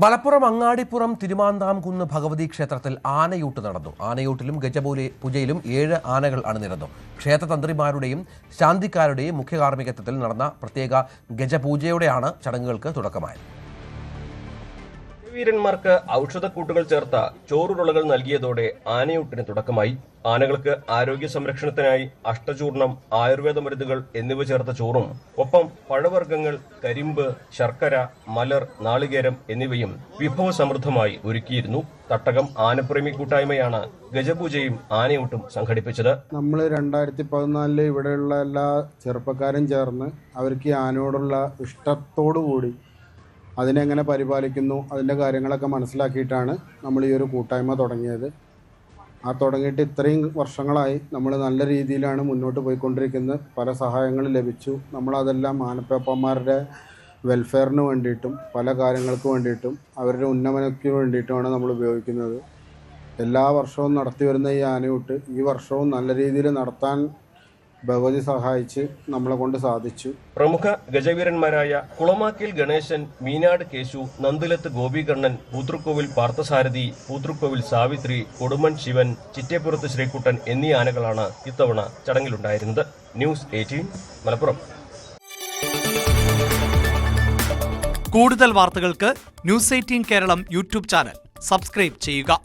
മലപ്പുറം അങ്ങാടിപ്പുറം തിരുമാന്താംകുന്ന് ഭഗവതി ക്ഷേത്രത്തിൽ ആനയൂട്ട് നടന്നു. ആനയൂട്ടിലും ഗജപൂജയിലും 7 ആനകൾ അണിനിരന്നു. ക്ഷേത്രതന്ത്രിമാരുടെയും ശാന്തിക്കാരുടെയും മുഖ്യ കാർമ്മികത്വത്തിൽ നടന്ന പ്രത്യേക ഗജപൂജയോടെയാണ് ചടങ്ങുകൾക്ക് തുടക്കമായത്. വീരന്മാർക്ക് ഔഷധക്കൂട്ടുകൾ ചേർത്ത ചോറുരുളകൾ നൽകിയതോടെ ആനയൂട്ടിന് തുടക്കമായി. ആനകൾക്ക് ആരോഗ്യ സംരക്ഷണത്തിനായി അഷ്ടചൂർണം, ആയുർവേദ മരുന്നുകൾ എന്നിവ ചേർത്ത ചോറും ഒപ്പം പഴവർഗ്ഗങ്ങൾ, കരിമ്പ്, ശർക്കര, മലർ, നാളികേരം എന്നിവയും വിഭവസമൃദ്ധമായി ഒരുക്കിയിരുന്നു. തട്ടകം ആനപ്രേമി കൂട്ടായ്മയാണ് ഗജപൂജയും ആനയൂട്ടും സംഘടിപ്പിച്ചത്. നമ്മൾ 2014 ഇവിടെയുള്ള എല്ലാ ചെറുപ്പക്കാരും ചേർന്ന് അവർക്ക് ആനയോടുള്ള ഇഷ്ടത്തോടു കൂടി അതിനെങ്ങനെ പരിപാലിക്കുന്നു അതിൻ്റെ കാര്യങ്ങളൊക്കെ മനസ്സിലാക്കിയിട്ടാണ് നമ്മൾ ഈ ഒരു കൂട്ടായ്മ തുടങ്ങിയത്. തുടങ്ങിയിട്ട് ഇത്രയും വർഷങ്ങളായി നമ്മൾ നല്ല രീതിയിലാണ് മുന്നോട്ട് പോയിക്കൊണ്ടിരിക്കുന്നത്. പല സഹായങ്ങളും ലഭിച്ചു. നമ്മളതെല്ലാം ആനപ്പേപ്പന്മാരുടെ വെൽഫെയറിന് വേണ്ടിയിട്ടും പല കാര്യങ്ങൾക്ക് വേണ്ടിയിട്ടും അവരുടെ ഉന്നമനത്തിന് വേണ്ടിയിട്ടുമാണ് നമ്മൾ ഉപയോഗിക്കുന്നത്. എല്ലാ വർഷവും നടത്തി വരുന്ന ഈ ആനയൂട്ട് ഈ വർഷവും നല്ല രീതിയിൽ നടത്താൻ ഭഗവതി സഹായിച്ച് നമ്മളെ കൊണ്ട് സാധിച്ചു. പ്രമുഖ ഗജവീരന്മാരായ കുളമാക്കിൽ ഗണേശൻ, മീനാട് കേശു, നന്ദിലത്ത് ഗോപികണ്ണൻ, പൂതൃക്കോവിൽ പാർത്ഥസാരഥി, പൂതൃക്കോവിൽ സാവിത്രി, കൊടുമൺ ശിവൻ, ചിറ്റേപ്പുറത്ത് ശ്രീകുട്ടൻ എന്നീ ആനകളാണ് ഇത്തവണ ചടങ്ങിലുണ്ടായിരുന്നത്. ന്യൂസ് 18 മലപ്പുറം. കൂടുതൽ വാർത്തകൾക്ക് news 18 Keralam YouTube channel subscribe ചെയ്യുക.